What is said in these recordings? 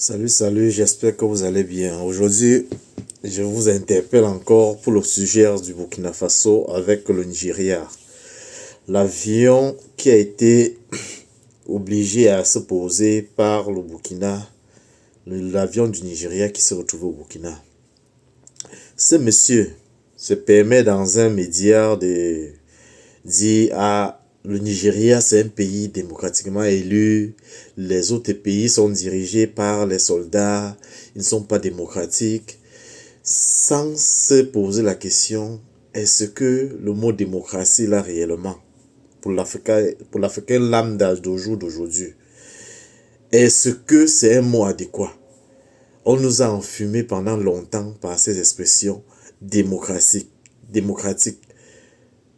Salut, j'espère que vous allez bien. Aujourd'hui, je vous interpelle encore pour le sujet du Burkina Faso avec le Nigeria. L'avion qui a été obligé à se poser par le Burkina, l'avion du Nigeria qui se retrouve au Burkina. Ce monsieur se permet dans un média de dire le Nigeria, c'est un pays démocratiquement élu. Les autres pays sont dirigés par les soldats. Ils ne sont pas démocratiques. Sans se poser la question, est-ce que le mot démocratie là réellement, pour l'Africain lambda d'aujourd'hui, est-ce que c'est un mot adéquat? On nous a enfumé pendant longtemps par ces expressions démocratique.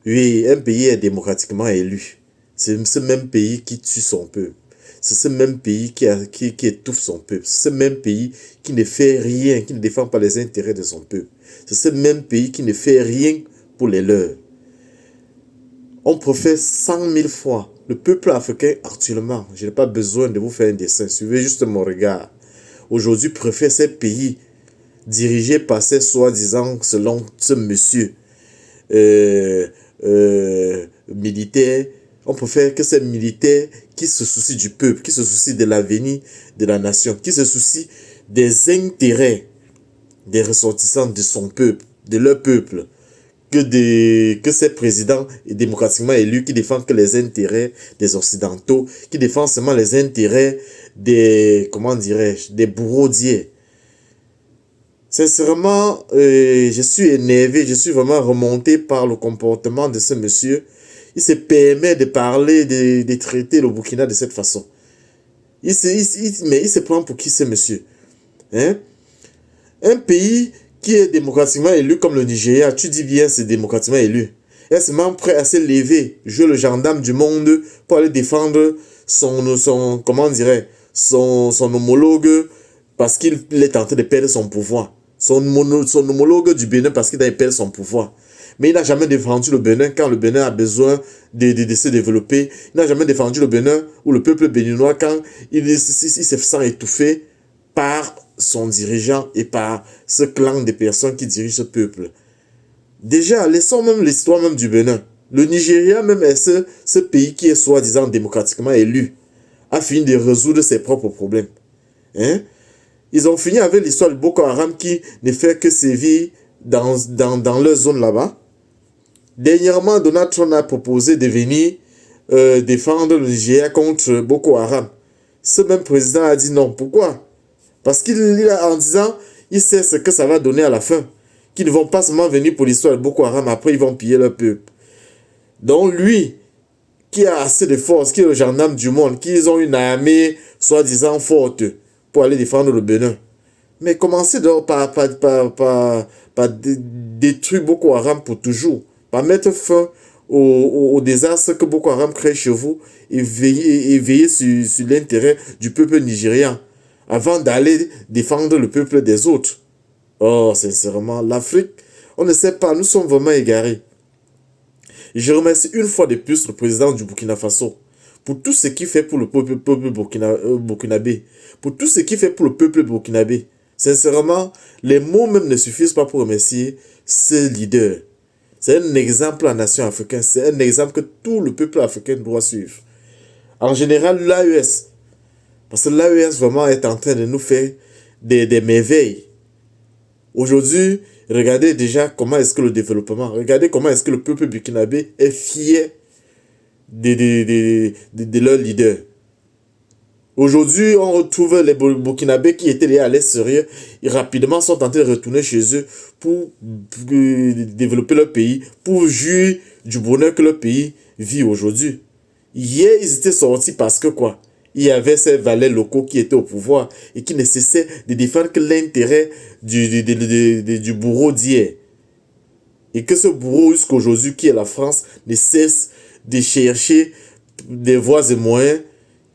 Oui, un pays est démocratiquement élu. C'est ce même pays qui tue son peuple. C'est ce même pays qui étouffe son peuple. C'est ce même pays qui ne fait rien, qui ne défend pas les intérêts de son peuple. C'est ce même pays qui ne fait rien pour les leurs. On préfère 100 000 fois le peuple africain actuellement. Je n'ai pas besoin de vous faire un dessin. Suivez juste mon regard. Aujourd'hui, préfère ces pays dirigés par ces soi-disant, selon ce monsieur, militaires. On préfère que ces militaires qui se soucient du peuple, qui se soucient de l'avenir de la nation, qui se soucient des intérêts des ressortissants de son peuple, de leur peuple, que ces présidents démocratiquement élus qui défendent que les intérêts des Occidentaux, qui défendent seulement les intérêts des, comment dirais-je, des bourreaux d'hier. Sincèrement, je suis énervé, je suis vraiment remonté par le comportement de ce monsieur. Il se permet de parler, de traiter le Burkina de cette façon. Mais il se prend pour qui ce monsieur? Hein? Un pays qui est démocratiquement élu comme le Nigeria, tu dis bien c'est démocratiquement élu. Est-ce même prêt à se lever, jouer le gendarme du monde pour aller défendre comment dirait, son homologue parce qu'il est en train de perdre son pouvoir. Son homologue du Bénin parce qu'il a perdu son pouvoir. Mais il n'a jamais défendu le Bénin quand le Bénin a besoin de se développer. Il n'a jamais défendu le Bénin ou le peuple béninois quand il se sent étouffé par son dirigeant et par ce clan de personnes qui dirigent ce peuple. Déjà, laissons même l'histoire même du Bénin. Le Nigeria même est ce pays qui est soi-disant démocratiquement élu, a fini de résoudre ses propres problèmes. Hein? Ils ont fini avec l'histoire de Boko Haram qui ne fait que sévir dans leur zone là-bas. Dernièrement, Donald Trump a proposé de venir défendre le Nigeria contre Boko Haram. Ce même président a dit non. Pourquoi? Parce en disant, il sait ce que ça va donner à la fin. Qu'ils ne vont pas seulement venir pour l'histoire de Boko Haram, après ils vont piller leur peuple. Donc lui, qui a assez de force, qui est le gendarme du monde, qui ont une armée soi-disant forte pour aller défendre le Bénin. Mais commencez donc par détruire Boko Haram pour toujours. Par mettre fin au désastre que Boko Haram crée chez vous et veiller sur l'intérêt du peuple nigérian avant d'aller défendre le peuple des autres. Oh, sincèrement, l'Afrique, on ne sait pas, nous sommes vraiment égarés. Je remercie une fois de plus le président du Burkina Faso pour tout ce qu'il fait pour le peuple burkinabé, pour tout ce qu'il fait pour le peuple burkinabé. Sincèrement, les mots même ne suffisent pas pour remercier ce leader. C'est un exemple en nation africaine, c'est un exemple que tout le peuple africain doit suivre. En général, l'AES, parce que l'AES vraiment est en train de nous faire des merveilles. Aujourd'hui, regardez déjà comment est-ce que le développement, regardez comment est-ce que le peuple burkinabé est fier de leur leader. Aujourd'hui, on retrouve les Burkinabés qui étaient à l'extérieur et rapidement sont en train de retourner chez eux pour développer leur pays, pour jouir du bonheur que leur pays vit aujourd'hui. Hier, ils étaient sortis parce que quoi? Il y avait ces valets locaux qui étaient au pouvoir et qui ne cessaient de défendre que l'intérêt du bourreau d'hier. Et que ce bourreau, jusqu'à aujourd'hui, qui est la France, ne cesse de chercher des voies et moyens,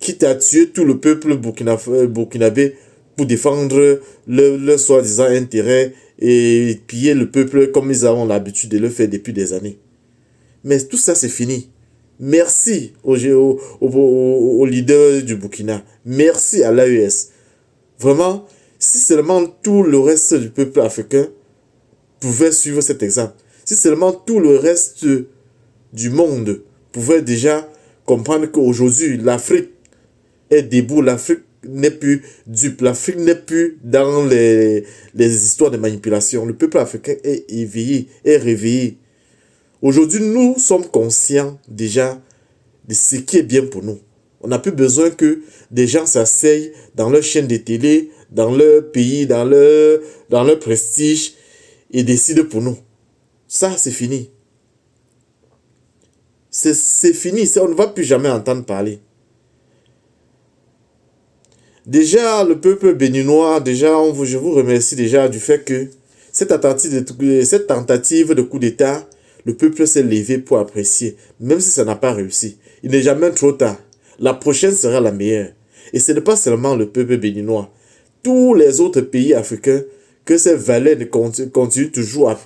quitte à tuer tout le peuple burkinabé pour défendre leur soi-disant intérêt et piller le peuple comme ils ont l'habitude de le faire depuis des années. Mais tout ça, c'est fini. Merci au leader du Burkina. Merci à l'AES Vraiment, si seulement tout le reste du peuple africain pouvait suivre cet exemple, si seulement tout le reste du monde pouvait déjà comprendre qu'aujourd'hui, l'Afrique est debout, l'Afrique n'est plus dupe, l'Afrique n'est plus dans les histoires de manipulation. Le peuple africain est éveillé, est réveillé. Aujourd'hui, nous sommes conscients déjà de ce qui est bien pour nous. On n'a plus besoin que des gens s'asseyent dans leur chaîne de télé, dans leur pays, dans leur prestige et décident pour nous. Ça, c'est fini. C'est fini, on ne va plus jamais entendre parler. Déjà, le peuple béninois, je vous remercie déjà du fait que cette tentative de coup d'État, le peuple s'est levé pour apprécier, même si ça n'a pas réussi. Il n'est jamais trop tard. La prochaine sera la meilleure. Et ce n'est pas seulement le peuple béninois. Tous les autres pays africains que ces valets continuent toujours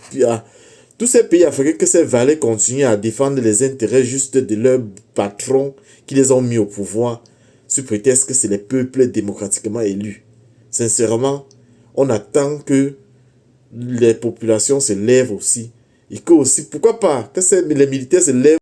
tous ces pays africains que ces valets continuent à défendre les intérêts juste de leurs patrons qui les ont mis au pouvoir sous prétexte que c'est les peuples démocratiquement élus. Sincèrement, on attend que les populations se lèvent aussi. Et que aussi, pourquoi pas, que les militaires se lèvent